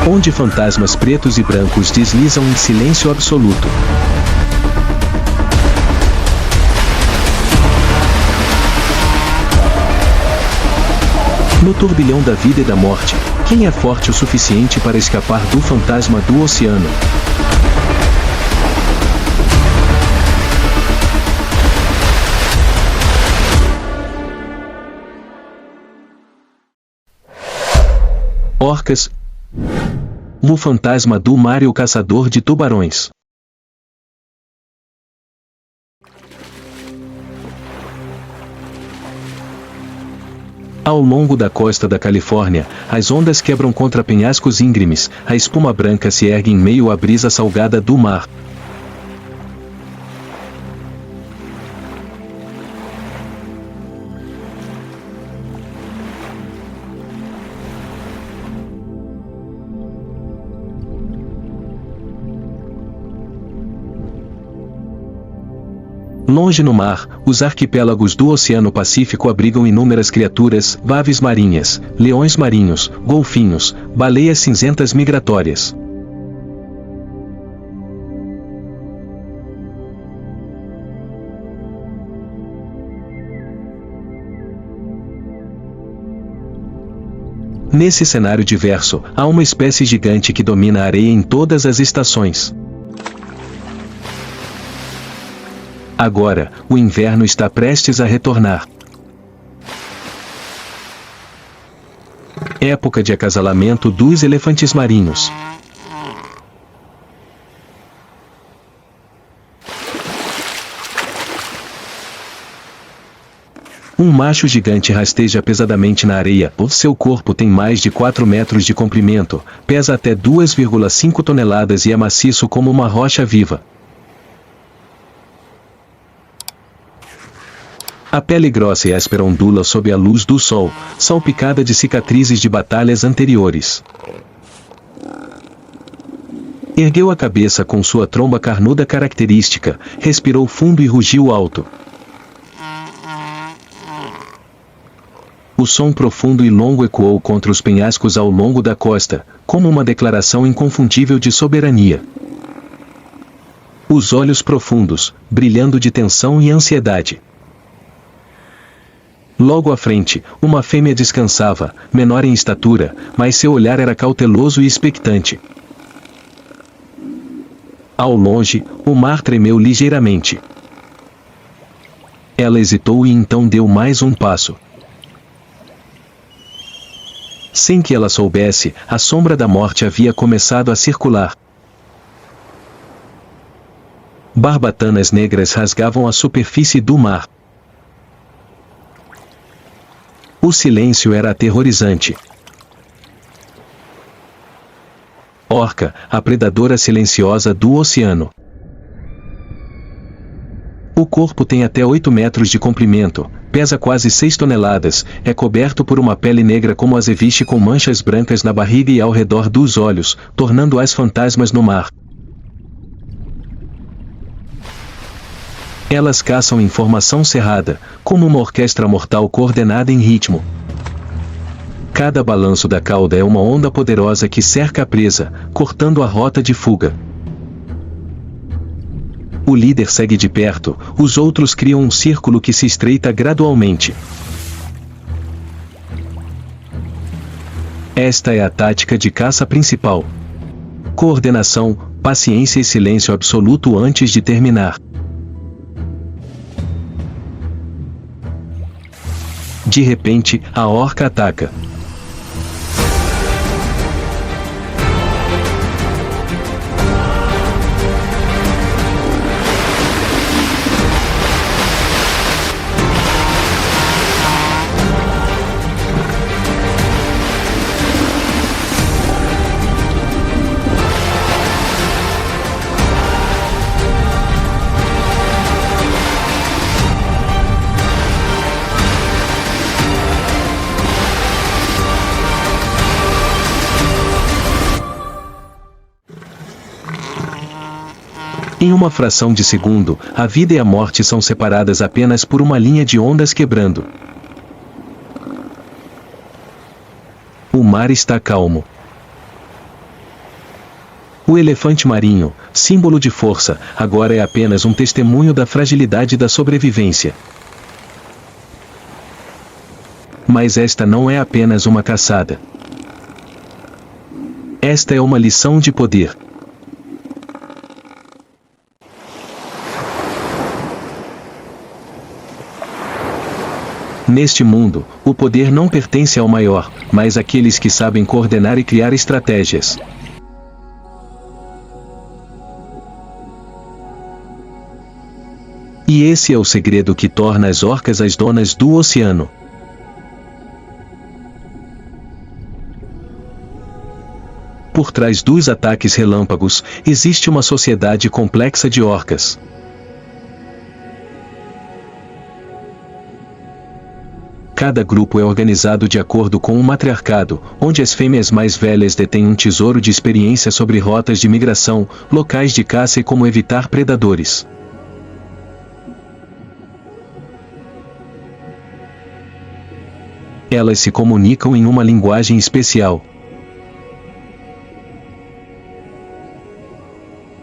onde fantasmas pretos e brancos deslizam em silêncio absoluto. No turbilhão da vida e da morte, quem é forte o suficiente para escapar do fantasma do oceano? Orcas. O fantasma do mar e o caçador de tubarões. Ao longo da costa da Califórnia, as ondas quebram contra penhascos íngremes, a espuma branca se ergue em meio à brisa salgada do mar. Longe no mar, os arquipélagos do Oceano Pacífico abrigam inúmeras criaturas, aves marinhas, leões marinhos, golfinhos, baleias cinzentas migratórias. Nesse cenário diverso, há uma espécie gigante que domina a areia em todas as estações. Agora, o inverno está prestes a retornar. Época de acasalamento dos elefantes marinhos. Um macho gigante rasteja pesadamente na areia. Seu corpo tem mais de 4 metros de comprimento, pesa até 2,5 toneladas e é maciço como uma rocha viva. A pele grossa e áspera ondula sob a luz do sol, salpicada de cicatrizes de batalhas anteriores. Ergueu a cabeça com sua tromba carnuda característica, respirou fundo e rugiu alto. O som profundo e longo ecoou contra os penhascos ao longo da costa, como uma declaração inconfundível de soberania. Os olhos profundos, brilhando de tensão e ansiedade. Logo à frente, uma fêmea descansava, menor em estatura, mas seu olhar era cauteloso e expectante. Ao longe, o mar tremeu ligeiramente. Ela hesitou e então deu mais um passo. Sem que ela soubesse, a sombra da morte havia começado a circular. Barbatanas negras rasgavam a superfície do mar. O silêncio era aterrorizante. Orca, a predadora silenciosa do oceano. O corpo tem até 8 metros de comprimento, pesa quase 6 toneladas, é coberto por uma pele negra como azeviche com manchas brancas na barriga e ao redor dos olhos, tornando-as fantasmas no mar. Elas caçam em formação cerrada, como uma orquestra mortal coordenada em ritmo. Cada balanço da cauda é uma onda poderosa que cerca a presa, cortando a rota de fuga. O líder segue de perto, os outros criam um círculo que se estreita gradualmente. Esta é a tática de caça principal. Coordenação, paciência e silêncio absoluto antes de terminar. De repente, a orca ataca. Em uma fração de segundo, a vida e a morte são separadas apenas por uma linha de ondas quebrando. O mar está calmo. O elefante marinho, símbolo de força, agora é apenas um testemunho da fragilidade da sobrevivência. Mas esta não é apenas uma caçada. Esta é uma lição de poder. Neste mundo, o poder não pertence ao maior, mas àqueles que sabem coordenar e criar estratégias. E esse é o segredo que torna as orcas as donas do oceano. Por trás dos ataques relâmpagos, existe uma sociedade complexa de orcas. Cada grupo é organizado de acordo com um matriarcado, onde as fêmeas mais velhas detêm um tesouro de experiência sobre rotas de migração, locais de caça e como evitar predadores. Elas se comunicam em uma linguagem especial.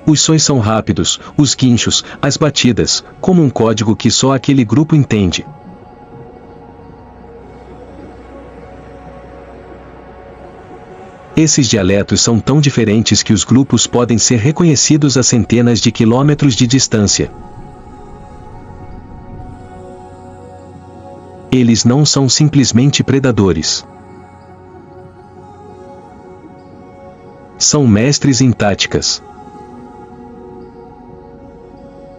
Os sons são rápidos, os guinchos, as batidas, como um código que só aquele grupo entende. Esses dialetos são tão diferentes que os grupos podem ser reconhecidos a centenas de quilômetros de distância. Eles não são simplesmente predadores. São mestres em táticas.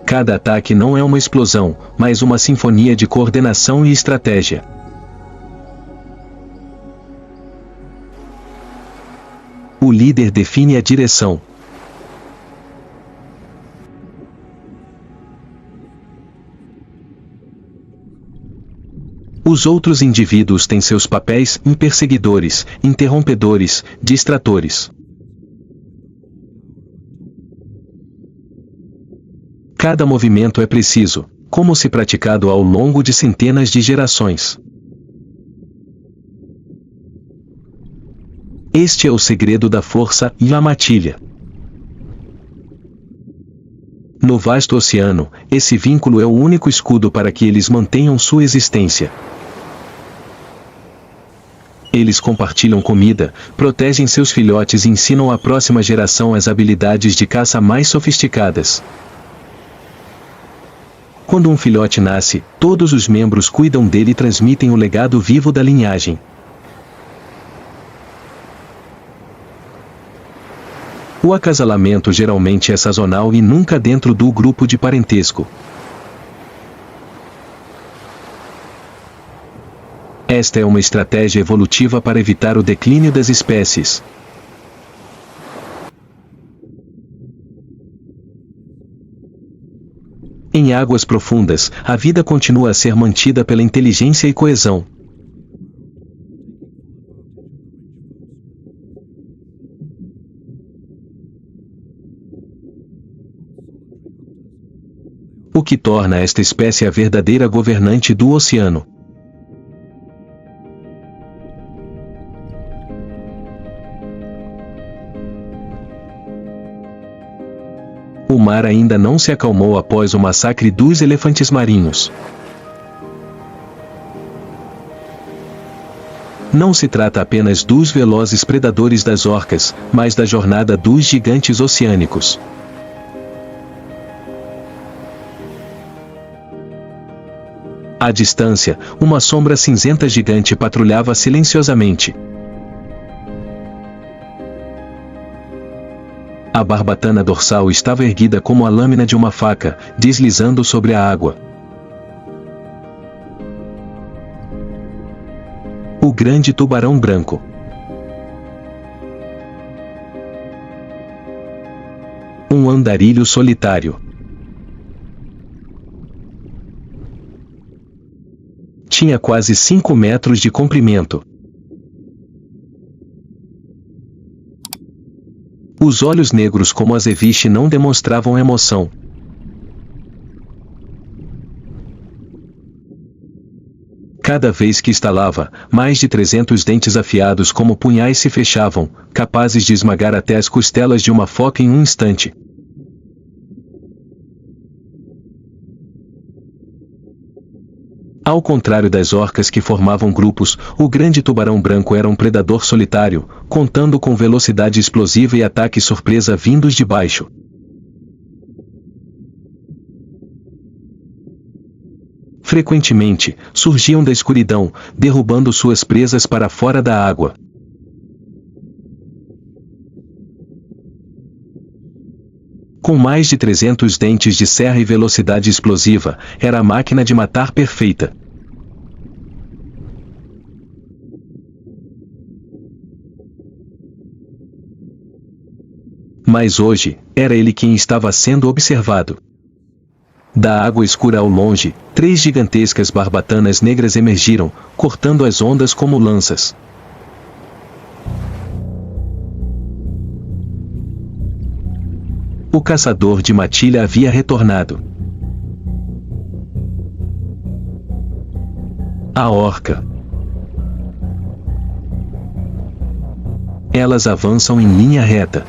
Cada ataque não é uma explosão, mas uma sinfonia de coordenação e estratégia. O líder define a direção. Os outros indivíduos têm seus papéis em perseguidores, interrompedores, distratores. Cada movimento é preciso, como se praticado ao longo de centenas de gerações. Este é o segredo da força e a matilha. No vasto oceano, esse vínculo é o único escudo para que eles mantenham sua existência. Eles compartilham comida, protegem seus filhotes e ensinam à próxima geração as habilidades de caça mais sofisticadas. Quando um filhote nasce, todos os membros cuidam dele e transmitem o legado vivo da linhagem. O acasalamento geralmente é sazonal e nunca dentro do grupo de parentesco. Esta é uma estratégia evolutiva para evitar o declínio das espécies. Em águas profundas, a vida continua a ser mantida pela inteligência e coesão. O que torna esta espécie a verdadeira governante do oceano. O mar ainda não se acalmou após o massacre dos elefantes marinhos. Não se trata apenas dos velozes predadores das orcas, mas da jornada dos gigantes oceânicos. À distância, uma sombra cinzenta gigante patrulhava silenciosamente. A barbatana dorsal estava erguida como a lâmina de uma faca, deslizando sobre a água. O grande tubarão branco. Um andarilho solitário. Tinha quase 5 metros de comprimento. Os olhos negros como azeviche não demonstravam emoção. Cada vez que estalava, mais de 300 dentes afiados como punhais se fechavam, capazes de esmagar até as costelas de uma foca em um instante. Ao contrário das orcas que formavam grupos, o grande tubarão branco era um predador solitário, contando com velocidade explosiva e ataque surpresa vindos de baixo. Frequentemente, surgiam da escuridão, derrubando suas presas para fora da água. Com mais de 300 dentes de serra e velocidade explosiva, era a máquina de matar perfeita. Mas hoje, era ele quem estava sendo observado. Da água escura ao longe, 3 gigantescas barbatanas negras emergiram, cortando as ondas como lanças. O caçador de matilha havia retornado. A orca. Elas avançam em linha reta.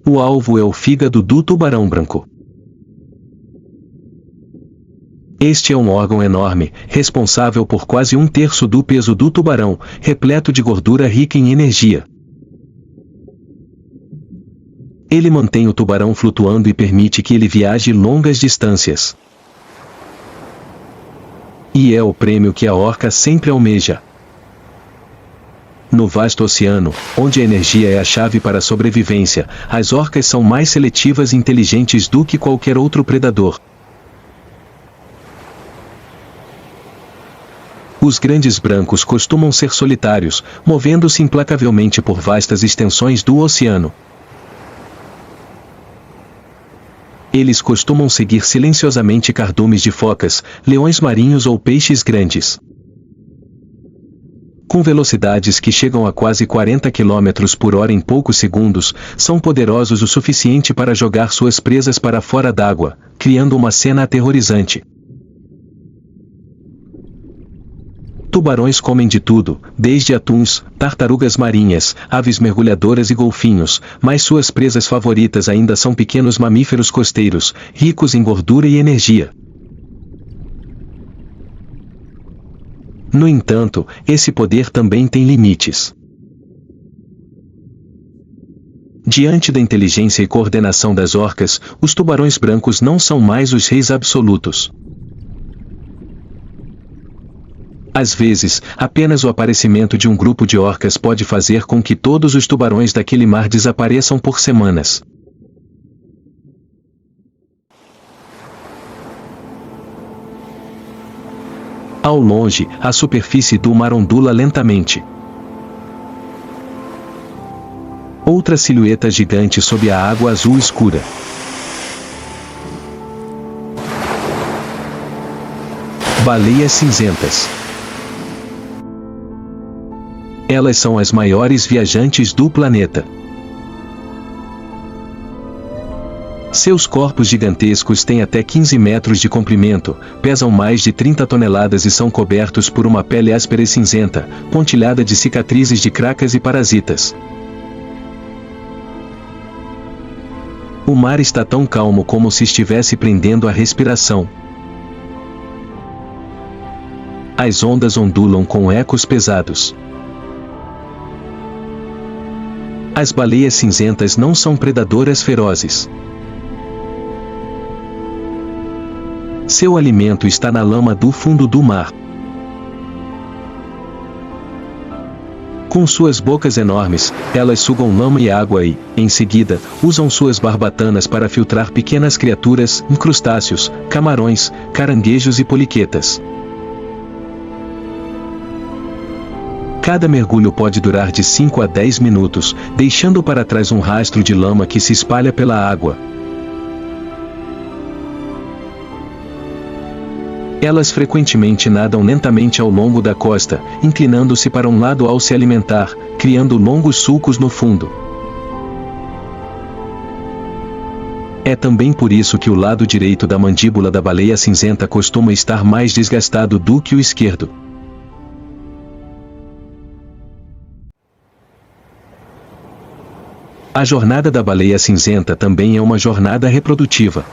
O alvo é o fígado do tubarão branco. Este é um órgão enorme, responsável por quase 1/3 do peso do tubarão, repleto de gordura rica em energia. Ele mantém o tubarão flutuando e permite que ele viaje longas distâncias. E é o prêmio que a orca sempre almeja. No vasto oceano, onde a energia é a chave para a sobrevivência, as orcas são mais seletivas e inteligentes do que qualquer outro predador. Os grandes brancos costumam ser solitários, movendo-se implacavelmente por vastas extensões do oceano. Eles costumam seguir silenciosamente cardumes de focas, leões marinhos ou peixes grandes. Com velocidades que chegam a quase 40 km por hora em poucos segundos, são poderosos o suficiente para jogar suas presas para fora d'água, criando uma cena aterrorizante. Tubarões comem de tudo, desde atuns, tartarugas marinhas, aves mergulhadoras e golfinhos, mas suas presas favoritas ainda são pequenos mamíferos costeiros, ricos em gordura e energia. No entanto, esse poder também tem limites. Diante da inteligência e coordenação das orcas, os tubarões brancos não são mais os reis absolutos. Às vezes, apenas o aparecimento de um grupo de orcas pode fazer com que todos os tubarões daquele mar desapareçam por semanas. Ao longe, a superfície do mar ondula lentamente. Outra silhueta gigante sob a água azul escura. Baleias cinzentas. Elas são as maiores viajantes do planeta. Seus corpos gigantescos têm até 15 metros de comprimento, pesam mais de 30 toneladas e são cobertos por uma pele áspera e cinzenta, pontilhada de cicatrizes de cracas e parasitas. O mar está tão calmo como se estivesse prendendo a respiração. As ondas ondulam com ecos pesados. As baleias cinzentas não são predadoras ferozes. Seu alimento está na lama do fundo do mar. Com suas bocas enormes, elas sugam lama e água e, em seguida, usam suas barbatanas para filtrar pequenas criaturas, crustáceos, camarões, caranguejos e poliquetas. Cada mergulho pode durar de 5 a 10 minutos, deixando para trás um rastro de lama que se espalha pela água. Elas frequentemente nadam lentamente ao longo da costa, inclinando-se para um lado ao se alimentar, criando longos sulcos no fundo. É também por isso que o lado direito da mandíbula da baleia cinzenta costuma estar mais desgastado do que o esquerdo. A jornada da baleia cinzenta também é uma jornada reprodutiva.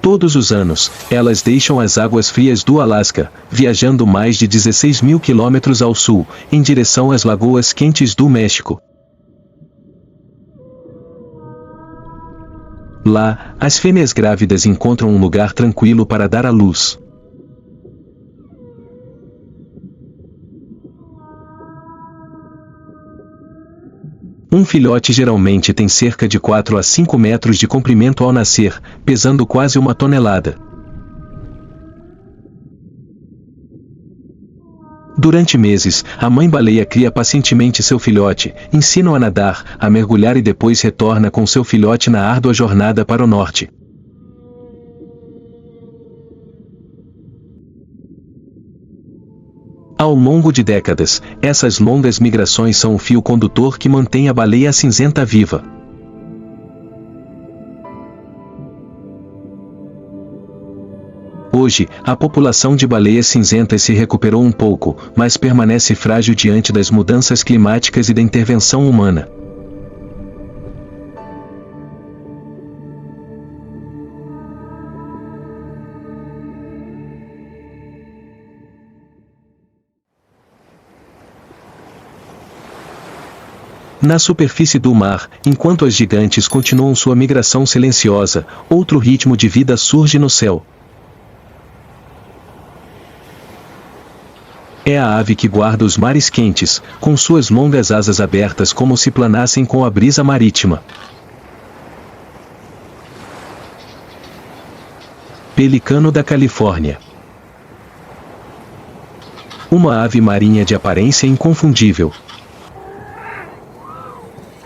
Todos os anos, elas deixam as águas frias do Alasca, viajando mais de 16 mil quilômetros ao sul, em direção às lagoas quentes do México. Lá, as fêmeas grávidas encontram um lugar tranquilo para dar à luz. Um filhote geralmente tem cerca de 4 a 5 metros de comprimento ao nascer, pesando quase 1 tonelada. Durante meses, a mãe baleia cria pacientemente seu filhote, ensina-o a nadar, a mergulhar e depois retorna com seu filhote na árdua jornada para o norte. Ao longo de décadas, essas longas migrações são o fio condutor que mantém a baleia cinzenta viva. Hoje, a população de baleias cinzentas se recuperou um pouco, mas permanece frágil diante das mudanças climáticas e da intervenção humana. Na superfície do mar, enquanto as gigantes continuam sua migração silenciosa, outro ritmo de vida surge no céu. É a ave que guarda os mares quentes, com suas longas asas abertas como se planassem com a brisa marítima. Pelicano da Califórnia. Uma ave marinha de aparência inconfundível.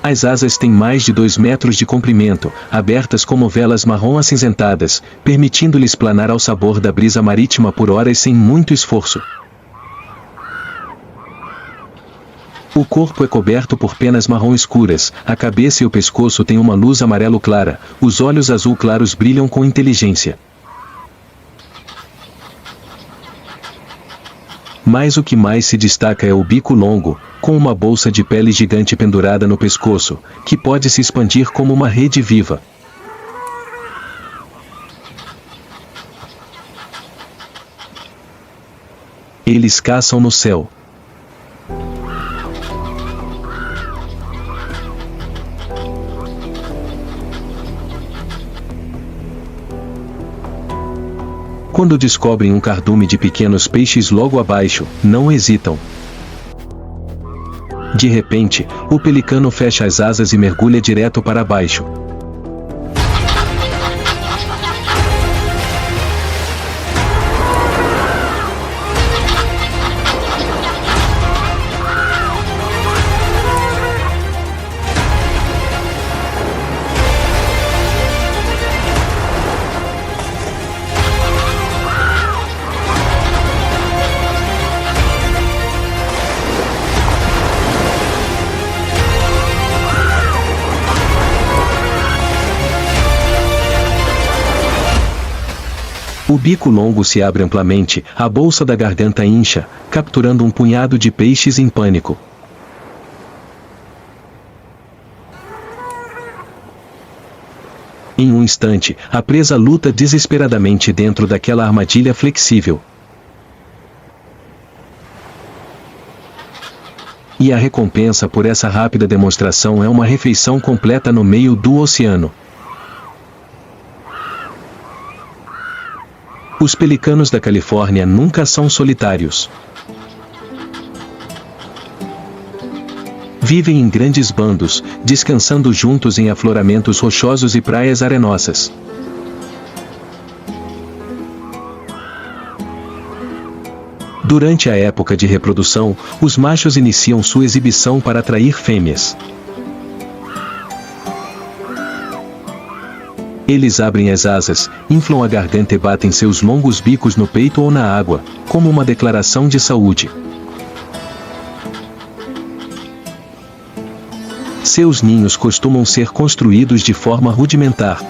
As asas têm mais de 2 metros de comprimento, abertas como velas marrom acinzentadas, permitindo-lhes planar ao sabor da brisa marítima por horas sem muito esforço. O corpo é coberto por penas marrom escuras, a cabeça e o pescoço têm uma luz amarelo clara, os olhos azul claros brilham com inteligência. Mas o que mais se destaca é o bico longo, com uma bolsa de pele gigante pendurada no pescoço, que pode se expandir como uma rede viva. Eles caçam no céu. Quando descobrem um cardume de pequenos peixes logo abaixo, não hesitam. De repente, o pelicano fecha as asas e mergulha direto para baixo. O bico longo se abre amplamente, a bolsa da garganta incha, capturando um punhado de peixes em pânico. Em um instante, a presa luta desesperadamente dentro daquela armadilha flexível. E a recompensa por essa rápida demonstração é uma refeição completa no meio do oceano. Os pelicanos da Califórnia nunca são solitários. Vivem em grandes bandos, descansando juntos em afloramentos rochosos e praias arenosas. Durante a época de reprodução, os machos iniciam sua exibição para atrair fêmeas. Eles abrem as asas, inflam a garganta e batem seus longos bicos no peito ou na água, como uma declaração de saúde. Seus ninhos costumam ser construídos de forma rudimentar.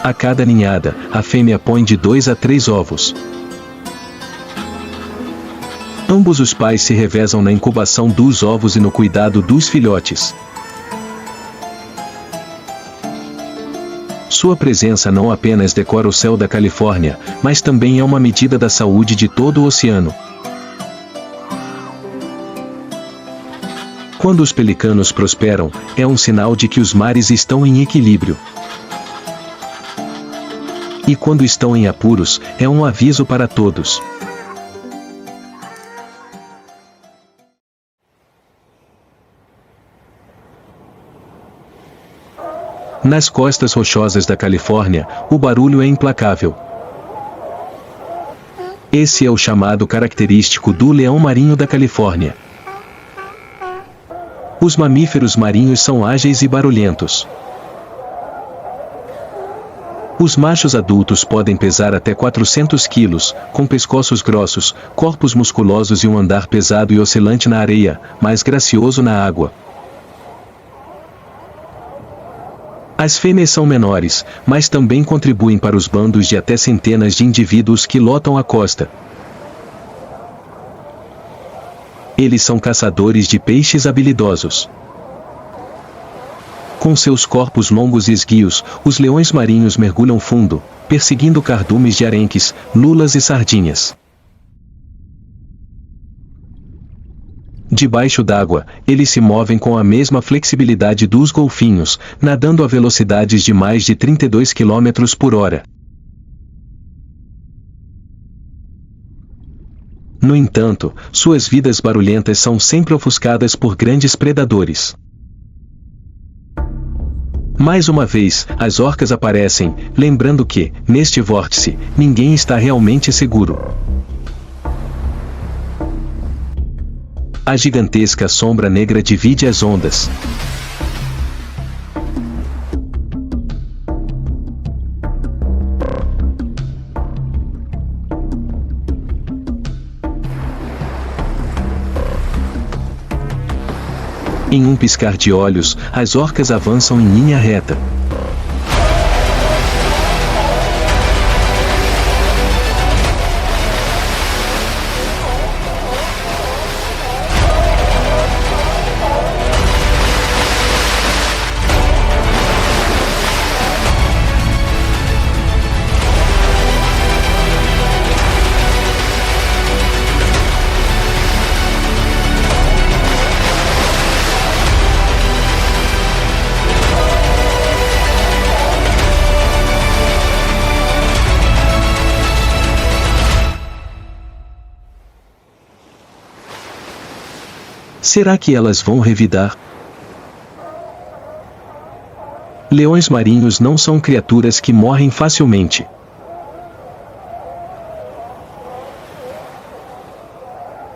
A cada ninhada, a fêmea põe de 2 a 3 ovos. Ambos os pais se revezam na incubação dos ovos e no cuidado dos filhotes. Sua presença não apenas decora o céu da Califórnia, mas também é uma medida da saúde de todo o oceano. Quando os pelicanos prosperam, é um sinal de que os mares estão em equilíbrio. E quando estão em apuros, é um aviso para todos. Nas costas rochosas da Califórnia, o barulho é implacável. Esse é o chamado característico do leão marinho da Califórnia. Os mamíferos marinhos são ágeis e barulhentos. Os machos adultos podem pesar até 400 quilos, com pescoços grossos, corpos musculosos e um andar pesado e oscilante na areia, mas gracioso na água. As fêmeas são menores, mas também contribuem para os bandos de até centenas de indivíduos que lotam a costa. Eles são caçadores de peixes habilidosos. Com seus corpos longos e esguios, os leões marinhos mergulham fundo, perseguindo cardumes de arenques, lulas e sardinhas. Debaixo d'água, eles se movem com a mesma flexibilidade dos golfinhos, nadando a velocidades de mais de 32 km por hora. No entanto, suas vidas barulhentas são sempre ofuscadas por grandes predadores. Mais uma vez, as orcas aparecem, lembrando que, neste vórtice, ninguém está realmente seguro. A gigantesca sombra negra divide as ondas. Em um piscar de olhos, as orcas avançam em linha reta. Será que elas vão revidar? Leões marinhos não são criaturas que morrem facilmente.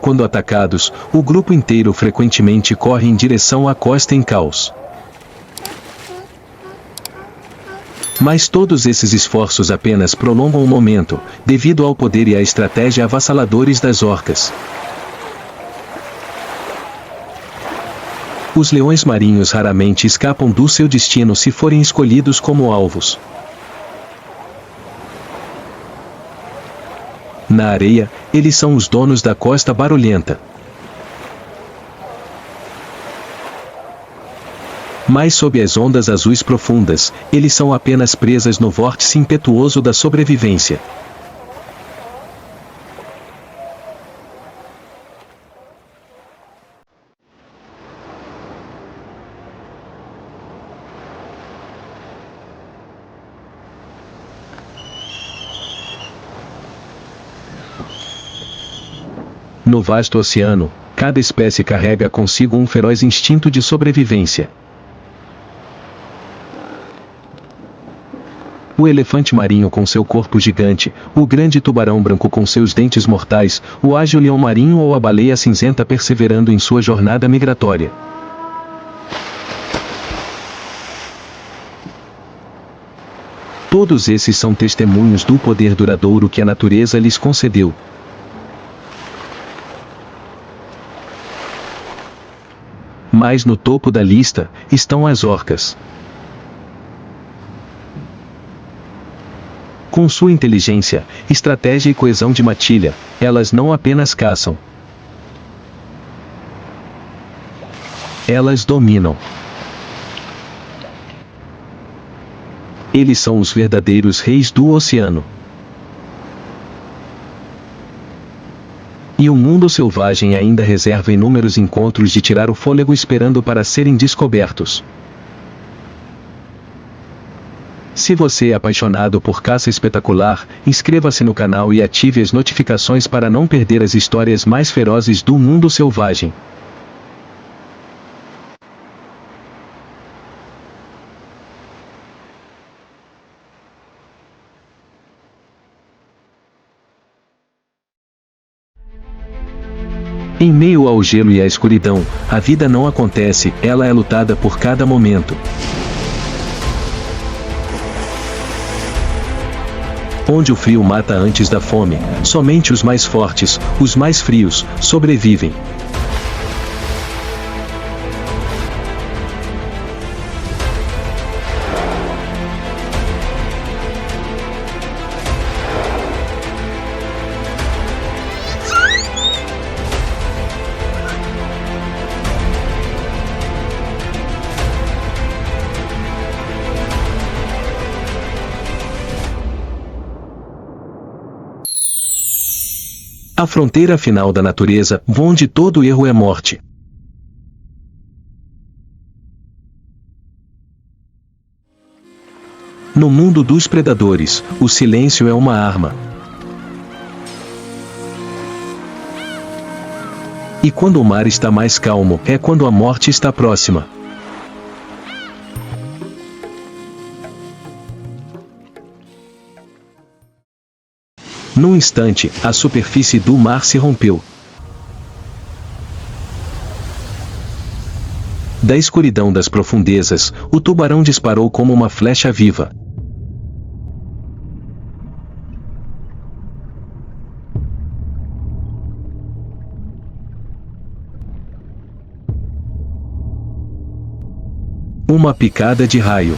Quando atacados, o grupo inteiro frequentemente corre em direção à costa em caos. Mas todos esses esforços apenas prolongam o momento, devido ao poder e à estratégia avassaladores das orcas. Os leões marinhos raramente escapam do seu destino se forem escolhidos como alvos. Na areia, eles são os donos da costa barulhenta. Mas sob as ondas azuis profundas, eles são apenas presas no vórtice impetuoso da sobrevivência. No vasto oceano, cada espécie carrega consigo um feroz instinto de sobrevivência. O elefante marinho com seu corpo gigante, o grande tubarão branco com seus dentes mortais, o ágil leão marinho ou a baleia cinzenta perseverando em sua jornada migratória. Todos esses são testemunhos do poder duradouro que a natureza lhes concedeu. Mas no topo da lista, estão as orcas. Com sua inteligência, estratégia e coesão de matilha, elas não apenas caçam. Elas dominam. Eles são os verdadeiros reis do oceano. E o mundo selvagem ainda reserva inúmeros encontros de tirar o fôlego esperando para serem descobertos. Se você é apaixonado por caça espetacular, inscreva-se no canal e ative as notificações para não perder as histórias mais ferozes do mundo selvagem. Em meio ao gelo e à escuridão, a vida não acontece, ela é lutada por cada momento. Onde o frio mata antes da fome, somente os mais fortes, os mais frios, sobrevivem. A fronteira final da natureza, onde todo erro é morte. No mundo dos predadores, o silêncio é uma arma. E quando o mar está mais calmo, é quando a morte está próxima. Num instante, a superfície do mar se rompeu. Da escuridão das profundezas, o tubarão disparou como uma flecha viva. Uma picada de raio.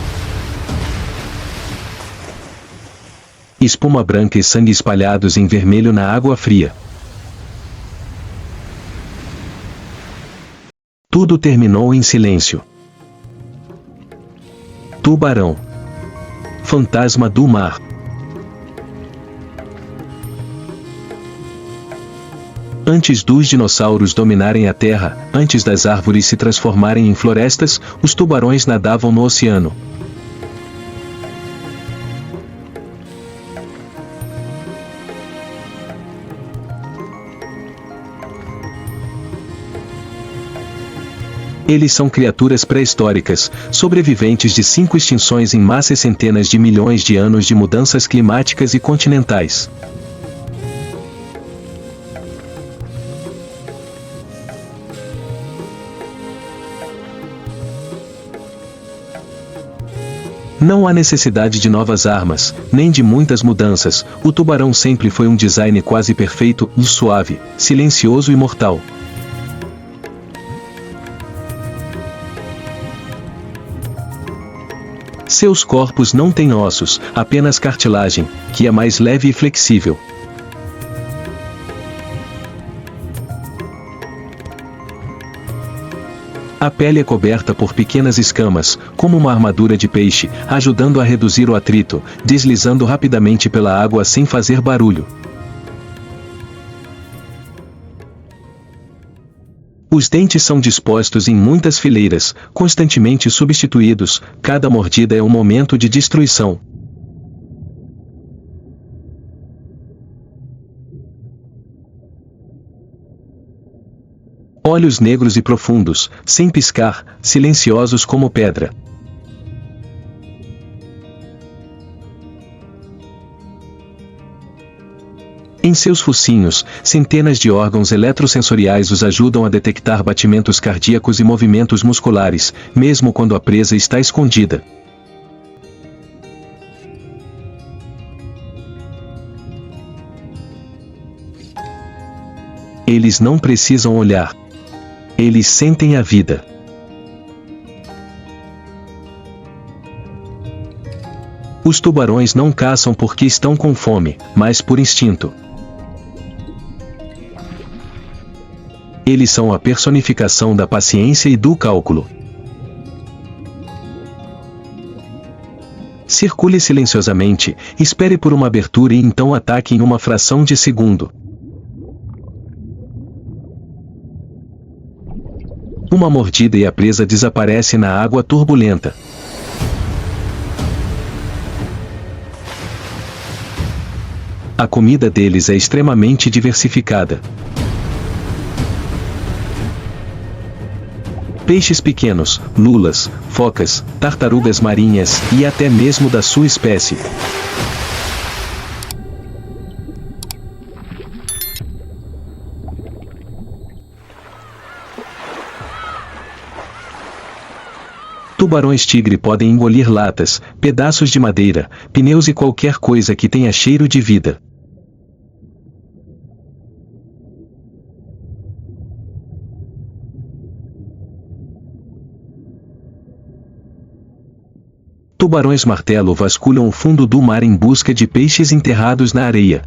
Espuma branca e sangue espalhados em vermelho na água fria. Tudo terminou em silêncio. Tubarão. Fantasma do mar. Antes dos dinossauros dominarem a Terra, antes das árvores se transformarem em florestas, os tubarões nadavam no oceano. Eles são criaturas pré-históricas, sobreviventes de 5 extinções em massa e centenas de milhões de anos de mudanças climáticas e continentais. Não há necessidade de novas armas, nem de muitas mudanças, o tubarão sempre foi um design quase perfeito, suave, silencioso e mortal. Seus corpos não têm ossos, apenas cartilagem, que é mais leve e flexível. A pele é coberta por pequenas escamas, como uma armadura de peixe, ajudando a reduzir o atrito, deslizando rapidamente pela água sem fazer barulho. Os dentes são dispostos em muitas fileiras, constantemente substituídos, cada mordida é um momento de destruição. Olhos negros e profundos, sem piscar, silenciosos como pedra. Em seus focinhos, centenas de órgãos eletrosensoriais os ajudam a detectar batimentos cardíacos e movimentos musculares, mesmo quando a presa está escondida. Eles não precisam olhar. Eles sentem a vida. Os tubarões não caçam porque estão com fome, mas por instinto. Eles são a personificação da paciência e do cálculo. Circule silenciosamente, espere por uma abertura e então ataque em uma fração de segundo. Uma mordida e a presa desaparece na água turbulenta. A comida deles é extremamente diversificada. Peixes pequenos, lulas, focas, tartarugas marinhas e até mesmo da sua espécie. Tubarões-tigre podem engolir latas, pedaços de madeira, pneus e qualquer coisa que tenha cheiro de vida. Tubarões-martelo vasculham o fundo do mar em busca de peixes enterrados na areia.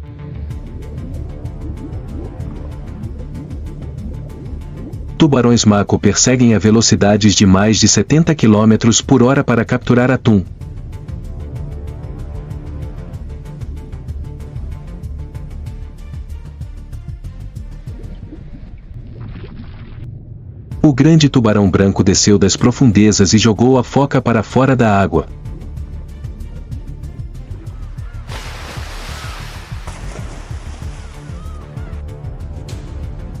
Tubarões-maco perseguem a velocidades de mais de 70 km por hora para capturar atum. O grande tubarão branco desceu das profundezas e jogou a foca para fora da água.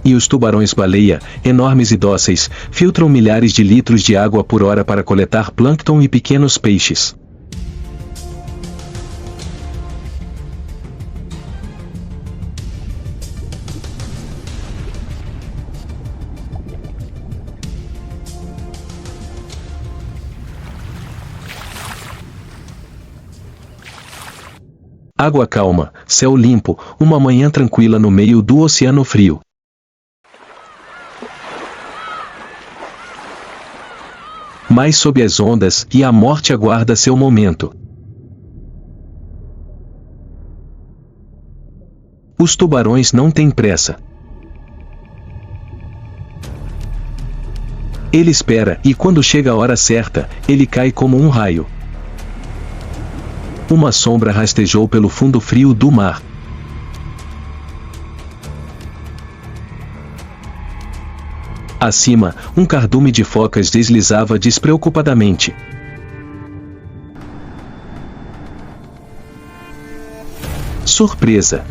E os tubarões-baleia, enormes e dóceis, filtram milhares de litros de água por hora para coletar plâncton e pequenos peixes. Água calma, céu limpo, uma manhã tranquila no meio do oceano frio. Mas sob as ondas, e a morte aguarda seu momento. Os tubarões não têm pressa. Ele espera, e quando chega a hora certa, ele cai como um raio. Uma sombra rastejou pelo fundo frio do mar. Acima, um cardume de focas deslizava despreocupadamente. Surpresa!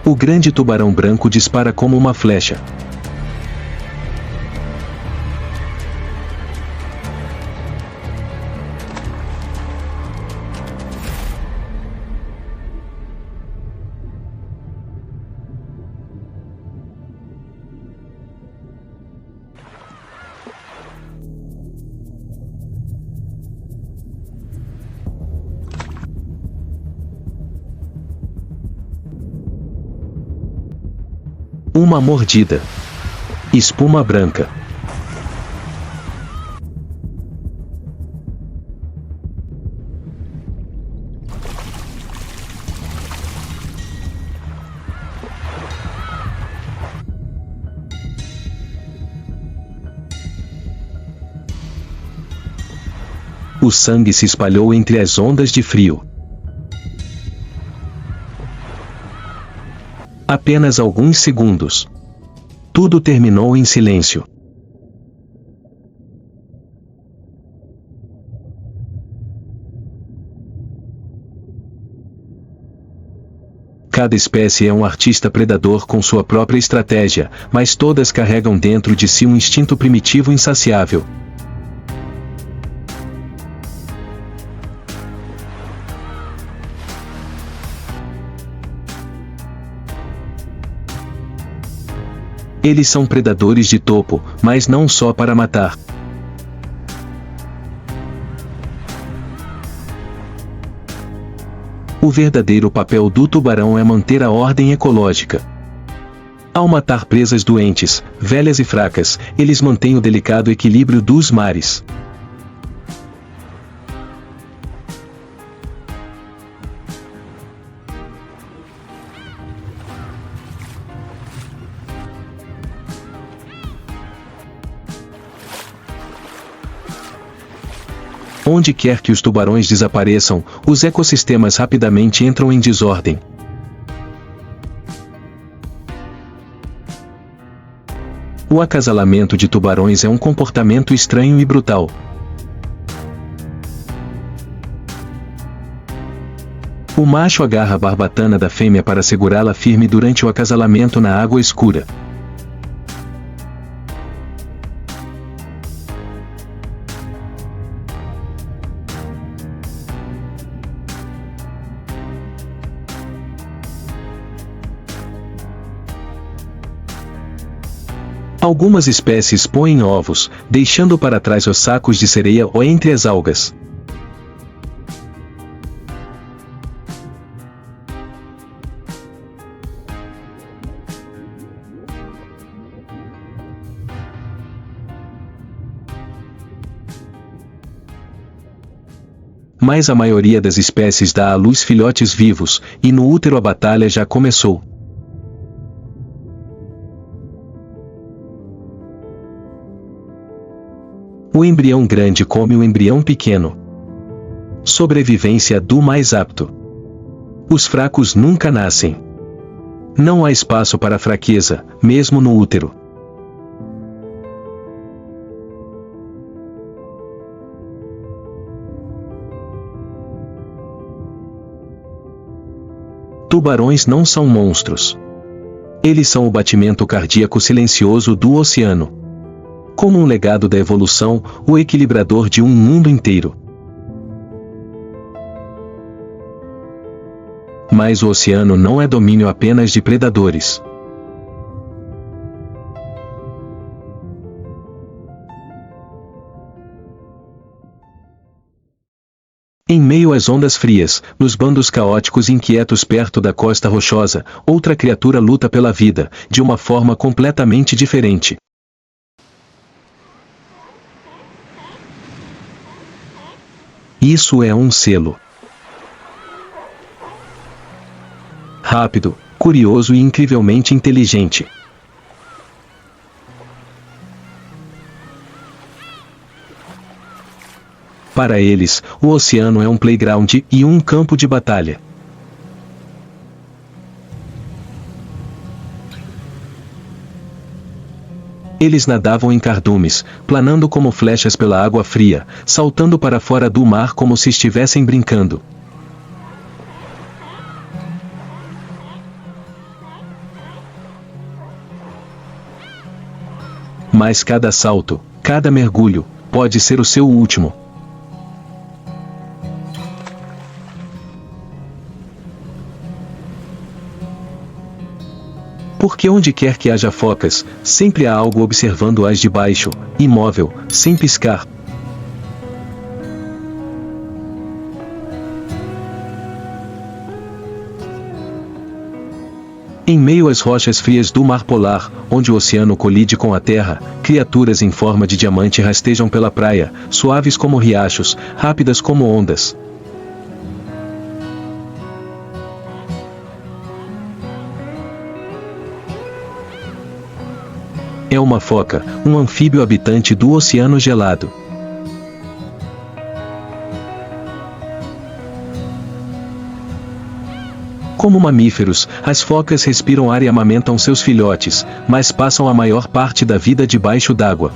O grande tubarão branco dispara como uma flecha. Uma mordida. Espuma branca. O sangue se espalhou entre as ondas de frio. Apenas alguns segundos. Tudo terminou em silêncio. Cada espécie é um artista predador com sua própria estratégia, mas todas carregam dentro de si um instinto primitivo insaciável. Eles são predadores de topo, mas não só para matar. O verdadeiro papel do tubarão é manter a ordem ecológica. Ao matar presas doentes, velhas e fracas, eles mantêm o delicado equilíbrio dos mares. Onde quer que os tubarões desapareçam, os ecossistemas rapidamente entram em desordem. O acasalamento de tubarões é um comportamento estranho e brutal. O macho agarra a barbatana da fêmea para segurá-la firme durante o acasalamento na água escura. Algumas espécies põem ovos, deixando para trás os sacos de sereia ou entre as algas. Mas a maioria das espécies dá à luz filhotes vivos, e no útero a batalha já começou. O embrião grande come o embrião pequeno. Sobrevivência do mais apto. Os fracos nunca nascem. Não há espaço para fraqueza, mesmo no útero. Tubarões não são monstros. Eles são o batimento cardíaco silencioso do oceano. Como um legado da evolução, o equilibrador de um mundo inteiro. Mas o oceano não é domínio apenas de predadores. Em meio às ondas frias, nos bandos caóticos e inquietos perto da costa rochosa, outra criatura luta pela vida, de uma forma completamente diferente. Isso é um selo. Rápido, curioso e incrivelmente inteligente. Para eles, o oceano é um playground e um campo de batalha. Eles nadavam em cardumes, planando como flechas pela água fria, saltando para fora do mar como se estivessem brincando. Mas cada salto, cada mergulho, pode ser o seu último. Porque onde quer que haja focas, sempre há algo observando-as de baixo, imóvel, sem piscar. Em meio às rochas frias do mar polar, onde o oceano colide com a terra, criaturas em forma de diamante rastejam pela praia, suaves como riachos, rápidas como ondas. É uma foca, um anfíbio habitante do oceano gelado. Como mamíferos, as focas respiram ar e amamentam seus filhotes, mas passam a maior parte da vida debaixo d'água.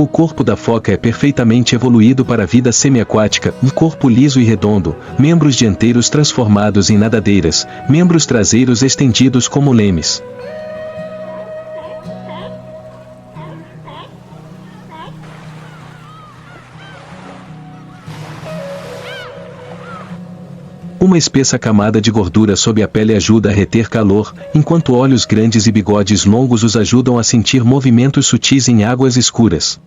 O corpo da foca é perfeitamente evoluído para a vida semiaquática, um corpo liso e redondo, membros dianteiros transformados em nadadeiras, membros traseiros estendidos como lemes. Uma espessa camada de gordura sob a pele ajuda a reter calor, enquanto olhos grandes e bigodes longos os ajudam a sentir movimentos sutis em águas escuras.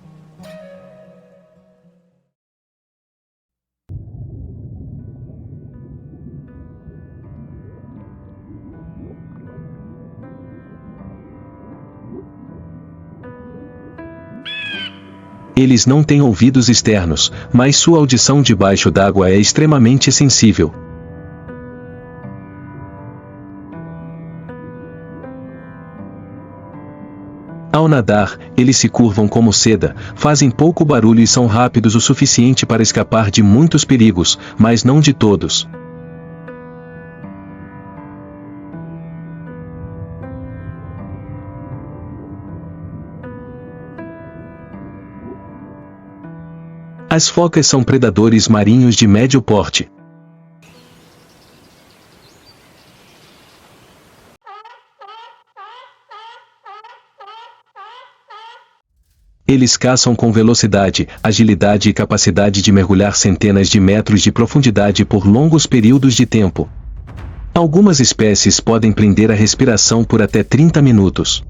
Eles não têm ouvidos externos, mas sua audição debaixo d'água é extremamente sensível. Ao nadar, eles se curvam como seda, fazem pouco barulho e são rápidos o suficiente para escapar de muitos perigos, mas não de todos. As focas são predadores marinhos de médio porte. Eles caçam com velocidade, agilidade e capacidade de mergulhar centenas de metros de profundidade por longos períodos de tempo. Algumas espécies podem prender a respiração por até 30 minutos.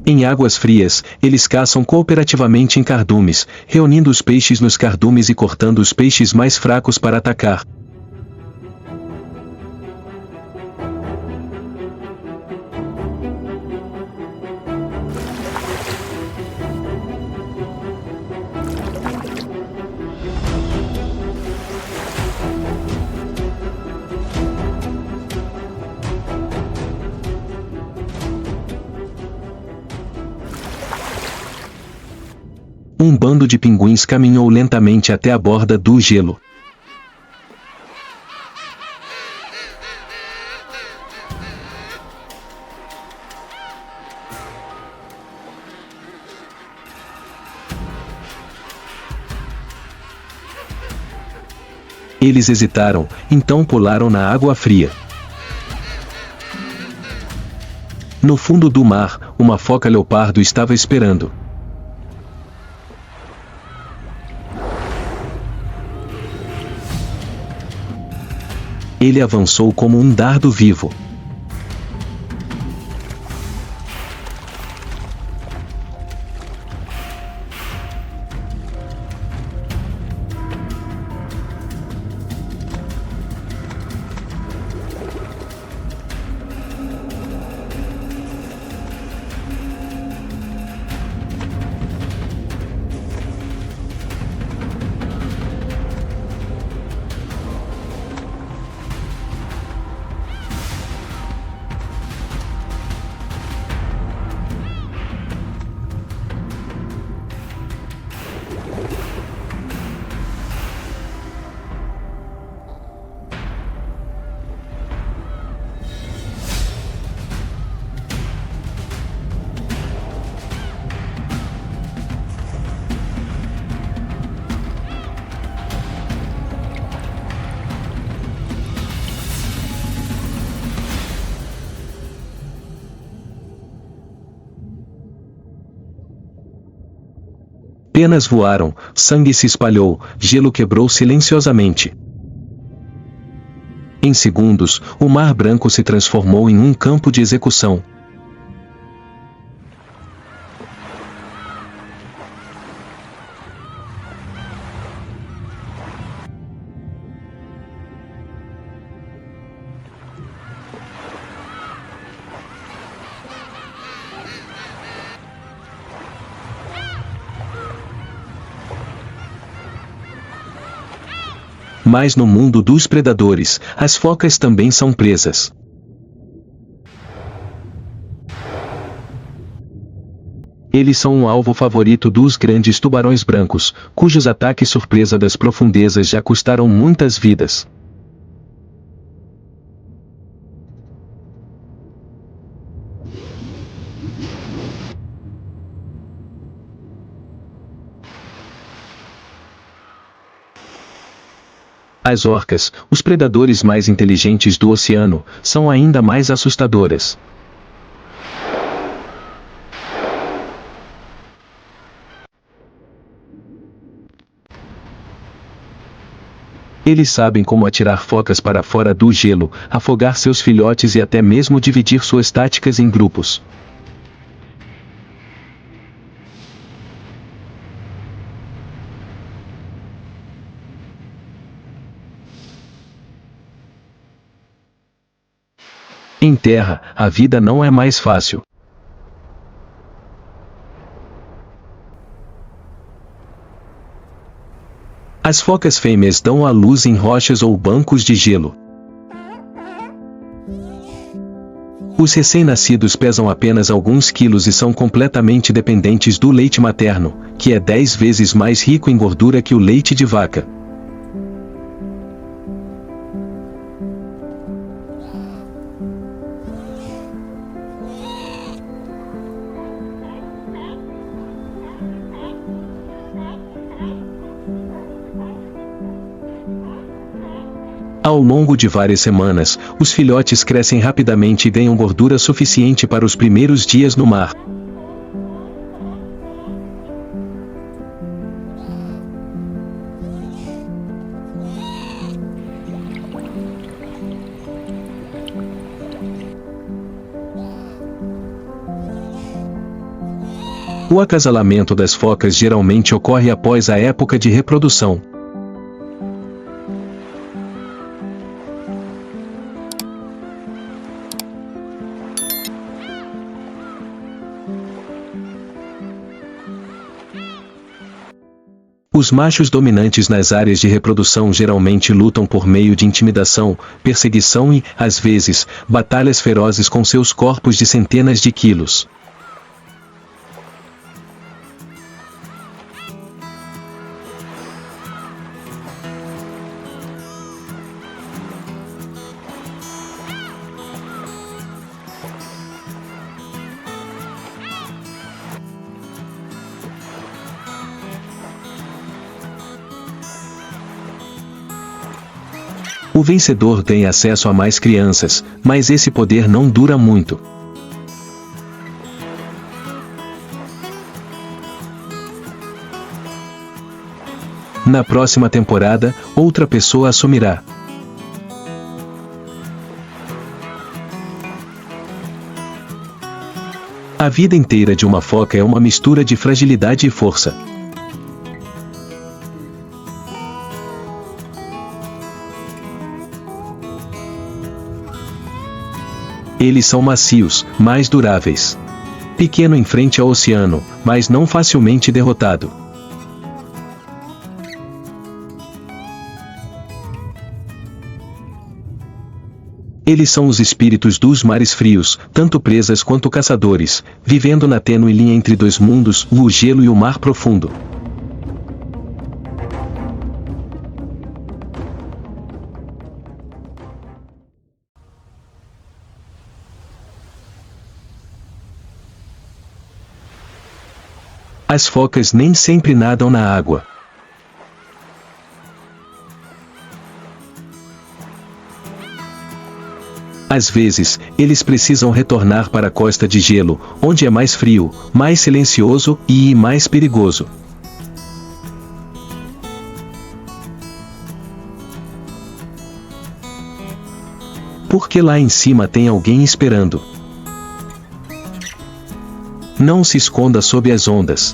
Em águas frias, eles caçam cooperativamente em cardumes, reunindo os peixes nos cardumes e cortando os peixes mais fracos para atacar. Um bando de pinguins caminhou lentamente até a borda do gelo. Eles hesitaram, então pularam na água fria. No fundo do mar, uma foca leopardo estava esperando. Ele avançou como um dardo vivo. Penas voaram, sangue se espalhou, gelo quebrou silenciosamente. Em segundos, o Mar Branco se transformou em um campo de execução. Mas no mundo dos predadores, as focas também são presas. Eles são um alvo favorito dos grandes tubarões brancos, cujos ataques surpresa das profundezas já custaram muitas vidas. As orcas, os predadores mais inteligentes do oceano, são ainda mais assustadoras. Eles sabem como atirar focas para fora do gelo, afogar seus filhotes e até mesmo dividir suas táticas em grupos. Em terra, a vida não é mais fácil. As focas fêmeas dão à luz em rochas ou bancos de gelo. Os recém-nascidos pesam apenas alguns quilos e são completamente dependentes do leite materno, que é 10 vezes mais rico em gordura que o leite de vaca. Ao longo de várias semanas, os filhotes crescem rapidamente e ganham gordura suficiente para os primeiros dias no mar. O acasalamento das focas geralmente ocorre após a época de reprodução. Os machos dominantes nas áreas de reprodução geralmente lutam por meio de intimidação, perseguição e, às vezes, batalhas ferozes com seus corpos de centenas de quilos. O vencedor tem acesso a mais crianças, mas esse poder não dura muito. Na próxima temporada, outra pessoa assumirá. A vida inteira de uma foca é uma mistura de fragilidade e força. Eles são macios, mais duráveis. Pequeno em frente ao oceano, mas não facilmente derrotado. Eles são os espíritos dos mares frios, tanto presas quanto caçadores, vivendo na tênue linha entre dois mundos, o gelo e o mar profundo. As focas nem sempre nadam na água. Às vezes, eles precisam retornar para a costa de gelo, onde é mais frio, mais silencioso e mais perigoso. Porque lá em cima tem alguém esperando. Não se esconda sob as ondas.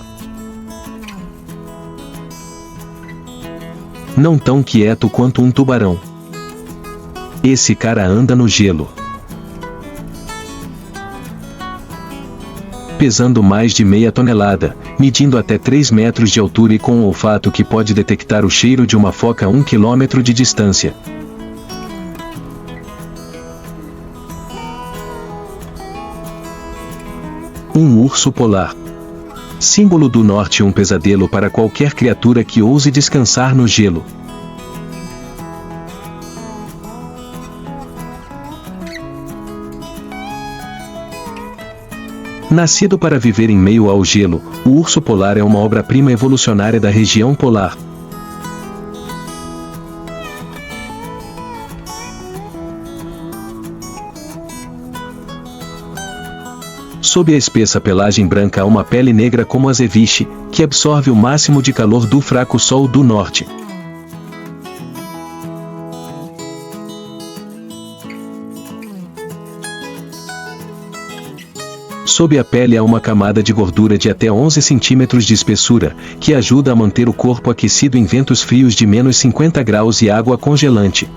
Não tão quieto quanto um tubarão. Esse cara anda no gelo. Pesando mais de meia tonelada, medindo até 3 metros de altura e com um olfato que pode detectar o cheiro de uma foca a 1 quilômetro de distância. Um urso polar. Símbolo do norte, um pesadelo para qualquer criatura que ouse descansar no gelo. Nascido para viver em meio ao gelo, o urso polar é uma obra-prima evolucionária da região polar. Sob a espessa pelagem branca há uma pele negra como a zeviche, que absorve o máximo de calor do fraco sol do norte. Sob a pele há uma camada de gordura de até 11 centímetros de espessura, que ajuda a manter o corpo aquecido em ventos frios de menos 50 graus e água congelante.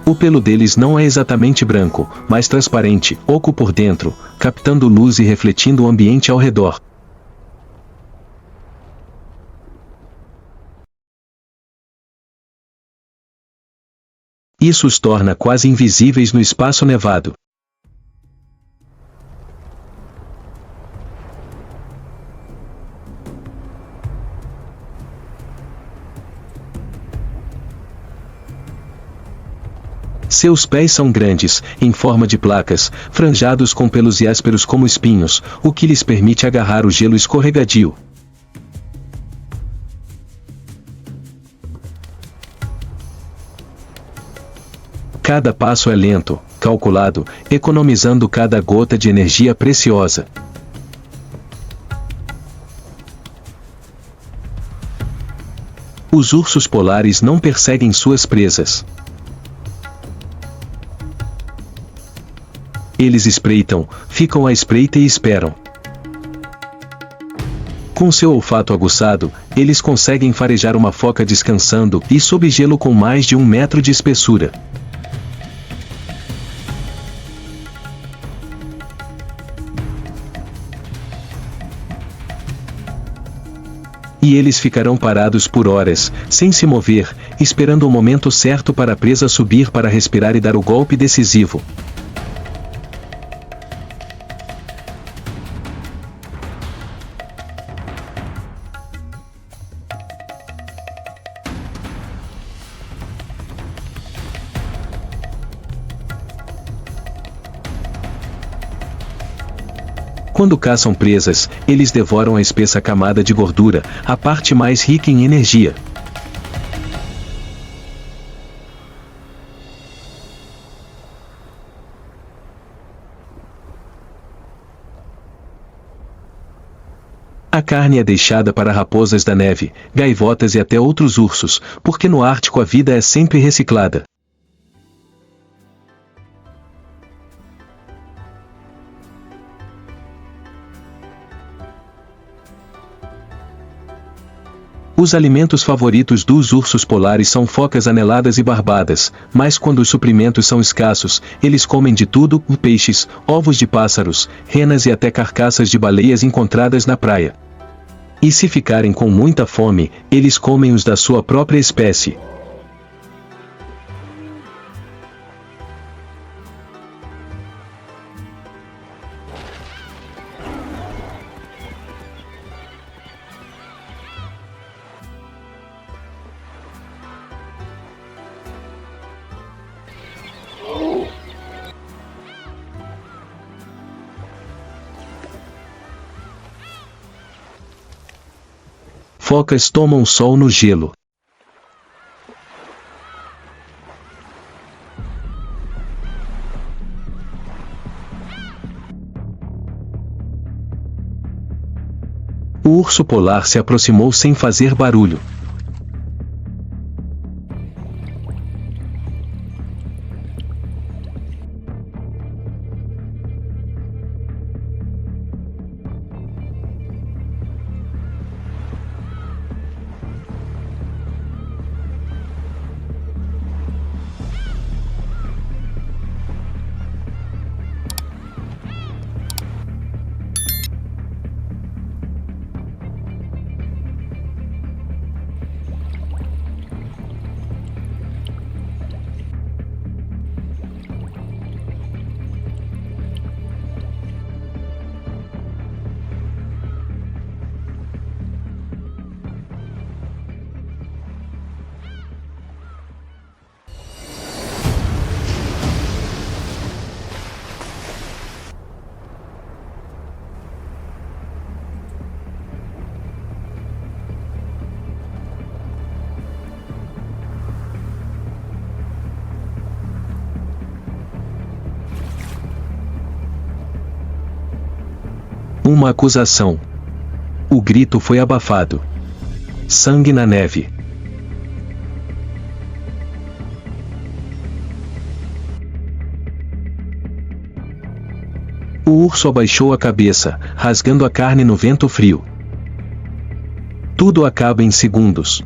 O pelo deles não é exatamente branco, mas transparente, oco por dentro, captando luz e refletindo o ambiente ao redor. Isso os torna quase invisíveis no espaço nevado. Seus pés são grandes, em forma de placas, franjados com pelos e ásperos como espinhos, o que lhes permite agarrar o gelo escorregadio. Cada passo é lento, calculado, economizando cada gota de energia preciosa. Os ursos polares não perseguem suas presas. Eles espreitam, ficam à espreita e esperam. Com seu olfato aguçado, eles conseguem farejar uma foca descansando e sob gelo com mais de 1 metro de espessura. E eles ficarão parados por horas, sem se mover, esperando o momento certo para a presa subir para respirar e dar o golpe decisivo. Quando caçam presas, eles devoram a espessa camada de gordura, a parte mais rica em energia. A carne é deixada para raposas da neve, gaivotas e até outros ursos, porque no Ártico a vida é sempre reciclada. Os alimentos favoritos dos ursos polares são focas aneladas e barbadas, mas quando os suprimentos são escassos, eles comem de tudo: peixes, ovos de pássaros, renas e até carcaças de baleias encontradas na praia. E se ficarem com muita fome, eles comem os da sua própria espécie. Focas tomam sol no gelo. O urso polar se aproximou sem fazer barulho. Uma acusação. O grito foi abafado. Sangue na neve. O urso abaixou a cabeça, rasgando a carne no vento frio. Tudo acaba em segundos.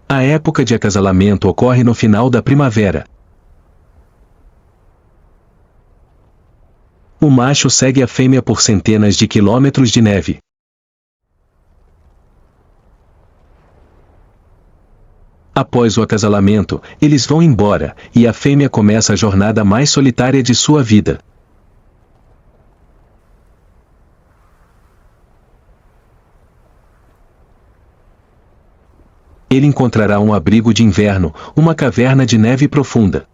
A época de acasalamento ocorre no final da primavera. O macho segue a fêmea por centenas de quilômetros de neve. Após o acasalamento, eles vão embora, e a fêmea começa a jornada mais solitária de sua vida. Ele encontrará um abrigo de inverno, uma caverna de neve profunda.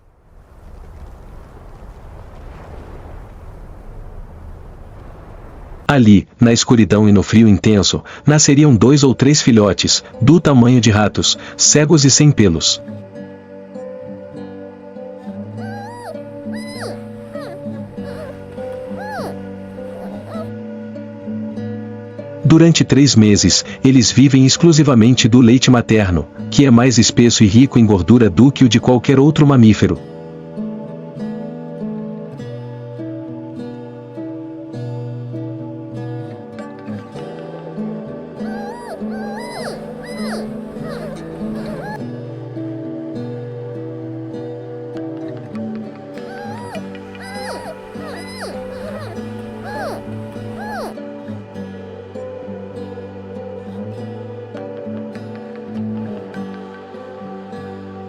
Ali, na escuridão e no frio intenso, nasceriam 2 ou 3 filhotes, do tamanho de ratos, cegos e sem pelos. Durante 3 meses, eles vivem exclusivamente do leite materno, que é mais espesso e rico em gordura do que o de qualquer outro mamífero.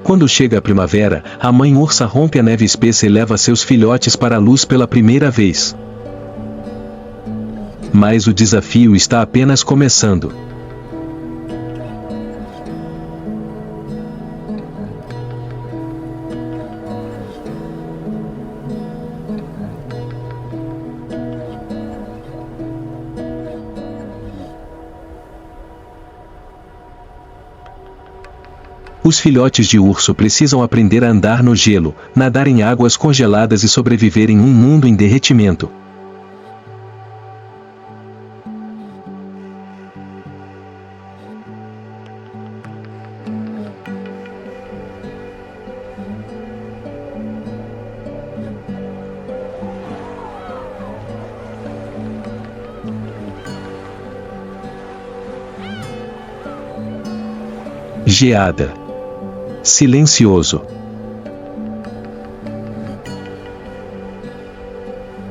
Quando chega a primavera, a mãe ursa rompe a neve espessa e leva seus filhotes para a luz pela primeira vez. Mas o desafio está apenas começando. Os filhotes de urso precisam aprender a andar no gelo, nadar em águas congeladas e sobreviver em um mundo em derretimento. Geada. Silencioso.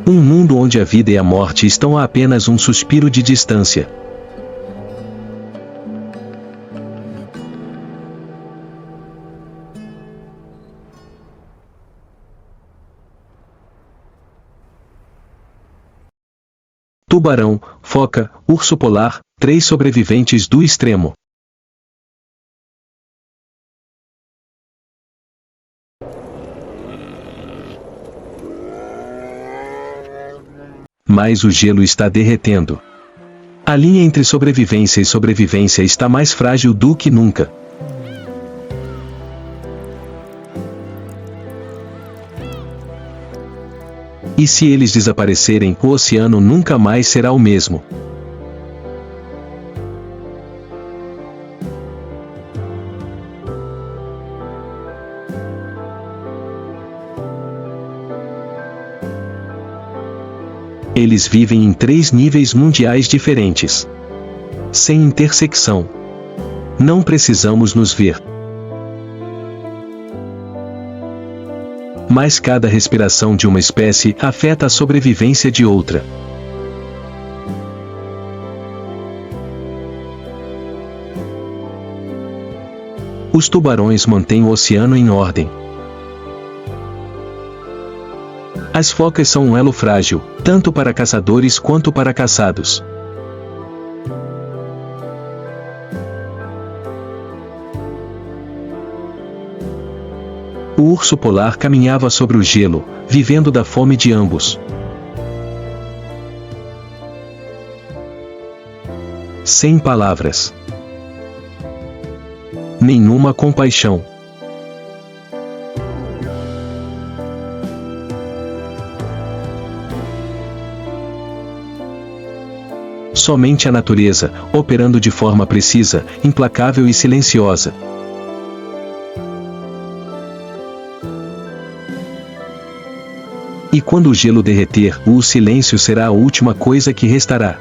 Um mundo onde a vida e a morte estão a apenas um suspiro de distância. Tubarão, foca, urso polar, 3 sobreviventes do extremo. Mas o gelo está derretendo. A linha entre sobrevivência e sobrevivência está mais frágil do que nunca. E se eles desaparecerem, o oceano nunca mais será o mesmo. Eles vivem em 3 níveis mundiais diferentes. Sem intersecção. Não precisamos nos ver. Mas cada respiração de uma espécie afeta a sobrevivência de outra. Os tubarões mantêm o oceano em ordem. As focas são um elo frágil, tanto para caçadores quanto para caçados. O urso polar caminhava sobre o gelo, vivendo da fome de ambos. Sem palavras. Nenhuma compaixão. Somente a natureza, operando de forma precisa, implacável e silenciosa. E quando o gelo derreter, o silêncio será a última coisa que restará.